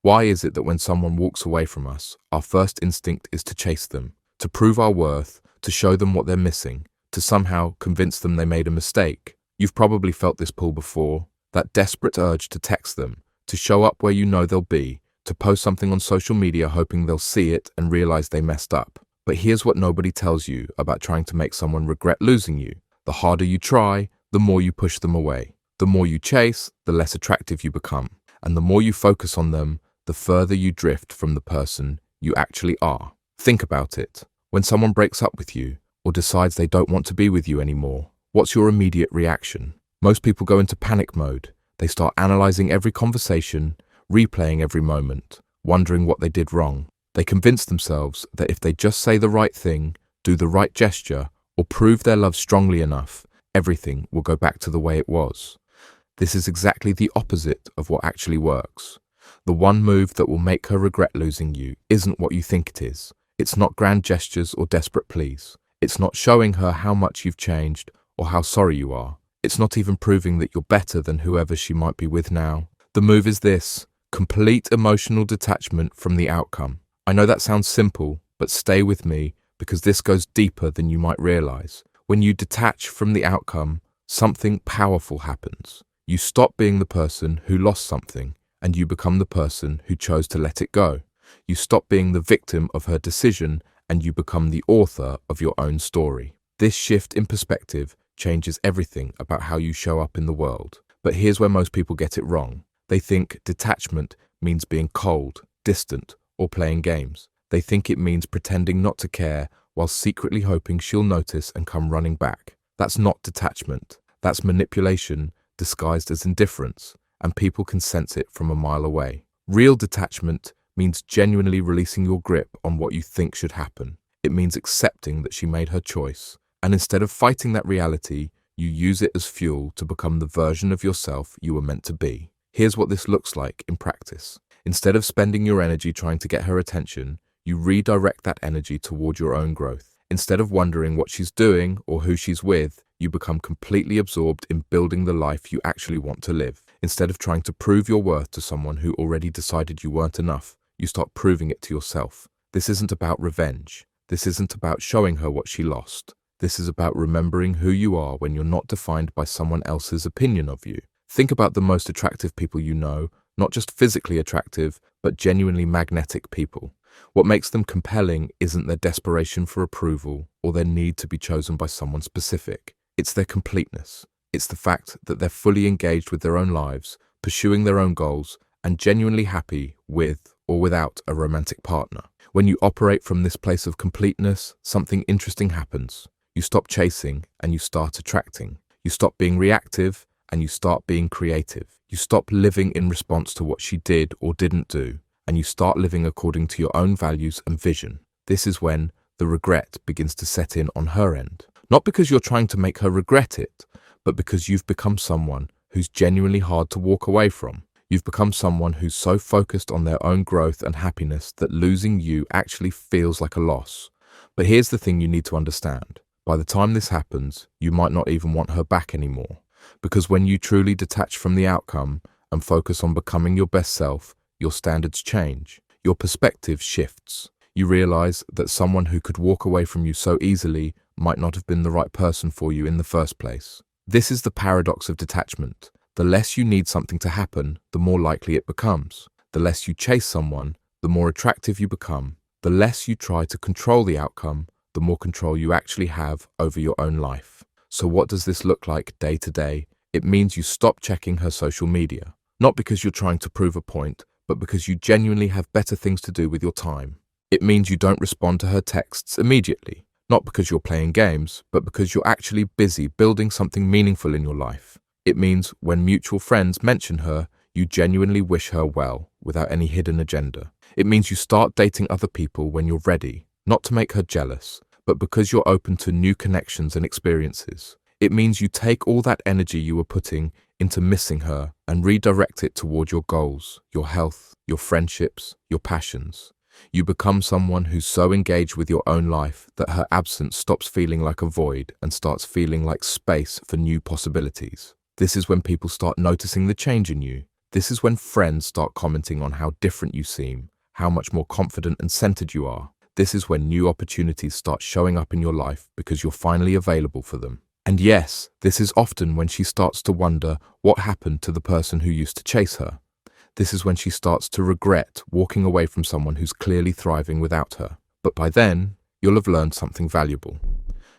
Why is it that when someone walks away from us, our first instinct is to chase them, to prove our worth, to show them what they're missing, to somehow convince them they made a mistake? You've probably felt this pull before, that desperate urge to text them, to show up where you know they'll be, to post something on social media hoping they'll see it and realize they messed up. But here's what nobody tells you about trying to make someone regret losing you. The harder you try, the more you push them away. The more you chase, the less attractive you become. And the more you focus on them, the further you drift from the person you actually are. Think about it. When someone breaks up with you or decides they don't want to be with you anymore, what's your immediate reaction? Most people go into panic mode. They start analyzing every conversation, replaying every moment, wondering what they did wrong. They convince themselves that if they just say the right thing, do the right gesture, or prove their love strongly enough, everything will go back to the way it was. This is exactly the opposite of what actually works. The one move that will make her regret losing you isn't what you think it is. It's not grand gestures or desperate pleas. It's not showing her how much you've changed or how sorry you are. It's not even proving that you're better than whoever she might be with now. The move is this: complete emotional detachment from the outcome. I know that sounds simple, but stay with me because this goes deeper than you might realize. When you detach from the outcome, something powerful happens. You stop being the person who lost something and you become the person who chose to let it go. You stop being the victim of her decision and you become the author of your own story. This shift in perspective changes everything about how you show up in the world. But here's where most people get it wrong. They think detachment means being cold, distant, or playing games. They think it means pretending not to care while secretly hoping she'll notice and come running back. That's not detachment. That's manipulation disguised as indifference, and people can sense it from a mile away. Real detachment means genuinely releasing your grip on what you think should happen. It means accepting that she made her choice, and instead of fighting that reality, you use it as fuel to become the version of yourself you were meant to be. Here's what this looks like in practice. Instead of spending your energy trying to get her attention, you redirect that energy toward your own growth. Instead of wondering what she's doing or who she's with, you become completely absorbed in building the life you actually want to live. Instead of trying to prove your worth to someone who already decided you weren't enough, you start proving it to yourself. This isn't about revenge. This isn't about showing her what she lost. This is about remembering who you are when you're not defined by someone else's opinion of you. Think about the most attractive people you know, not just physically attractive, but genuinely magnetic people. What makes them compelling isn't their desperation for approval or their need to be chosen by someone specific. It's their completeness. It's the fact that they're fully engaged with their own lives, pursuing their own goals, and genuinely happy with or without a romantic partner. When you operate from this place of completeness, something interesting happens. You stop chasing and you start attracting. You stop being reactive and you start being creative. You stop living in response to what she did or didn't do, and you start living according to your own values and vision. This is when the regret begins to set in on her end. Not because you're trying to make her regret it, but because you've become someone who's genuinely hard to walk away from. You've become someone who's so focused on their own growth and happiness that losing you actually feels like a loss. But here's the thing you need to understand. By the time this happens, you might not even want her back anymore. Because when you truly detach from the outcome and focus on becoming your best self, your standards change. Your perspective shifts. You realize that someone who could walk away from you so easily might not have been the right person for you in the first place. This is the paradox of detachment. The less you need something to happen, the more likely it becomes. The less you chase someone, the more attractive you become. The less you try to control the outcome, the more control you actually have over your own life. So what does this look like day to day? It means you stop checking her social media. Not because you're trying to prove a point, but because you genuinely have better things to do with your time. It means you don't respond to her texts immediately. Not because you're playing games, but because you're actually busy building something meaningful in your life. It means when mutual friends mention her, you genuinely wish her well, without any hidden agenda. It means you start dating other people when you're ready, not to make her jealous, but because you're open to new connections and experiences. It means you take all that energy you were putting into missing her and redirect it toward your goals, your health, your friendships, your passions. You become someone who's so engaged with your own life that her absence stops feeling like a void and starts feeling like space for new possibilities. This is when people start noticing the change in you. This is when friends start commenting on how different you seem, how much more confident and centered you are. This is when new opportunities start showing up in your life because you're finally available for them. And yes, this is often when she starts to wonder what happened to the person who used to chase her. This is when she starts to regret walking away from someone who's clearly thriving without her. But by then, you'll have learned something valuable.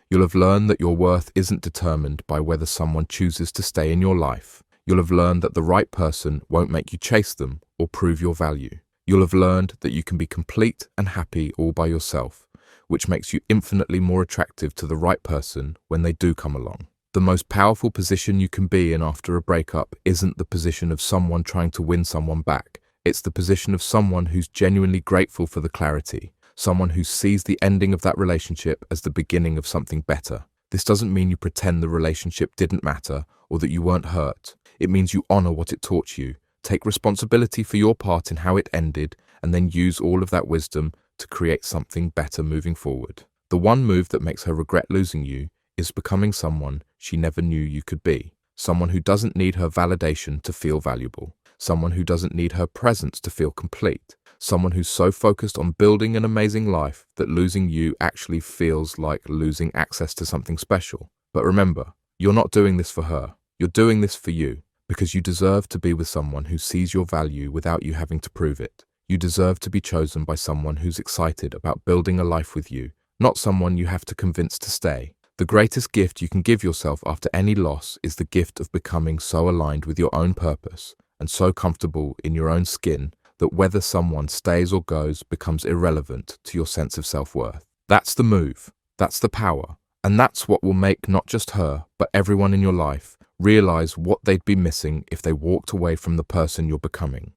You'll have learned that your worth isn't determined by whether someone chooses to stay in your life. You'll have learned that the right person won't make you chase them or prove your value. You'll have learned that you can be complete and happy all by yourself, which makes you infinitely more attractive to the right person when they do come along. The most powerful position you can be in after a breakup isn't the position of someone trying to win someone back. It's the position of someone who's genuinely grateful for the clarity, someone who sees the ending of that relationship as the beginning of something better. This doesn't mean you pretend the relationship didn't matter or that you weren't hurt. It means you honor what it taught you, take responsibility for your part in how it ended, and then use all of that wisdom to create something better moving forward. The one move that makes her regret losing you is becoming someone she never knew you could be. Someone who doesn't need her validation to feel valuable. Someone who doesn't need her presence to feel complete. Someone who's so focused on building an amazing life that losing you actually feels like losing access to something special. But remember, you're not doing this for her. You're doing this for you, because you deserve to be with someone who sees your value without you having to prove it. You deserve to be chosen by someone who's excited about building a life with you, not someone you have to convince to stay. The greatest gift you can give yourself after any loss is the gift of becoming so aligned with your own purpose and so comfortable in your own skin that whether someone stays or goes becomes irrelevant to your sense of self-worth. That's the move, that's the power, and that's what will make not just her, but everyone in your life realize what they'd be missing if they walked away from the person you're becoming.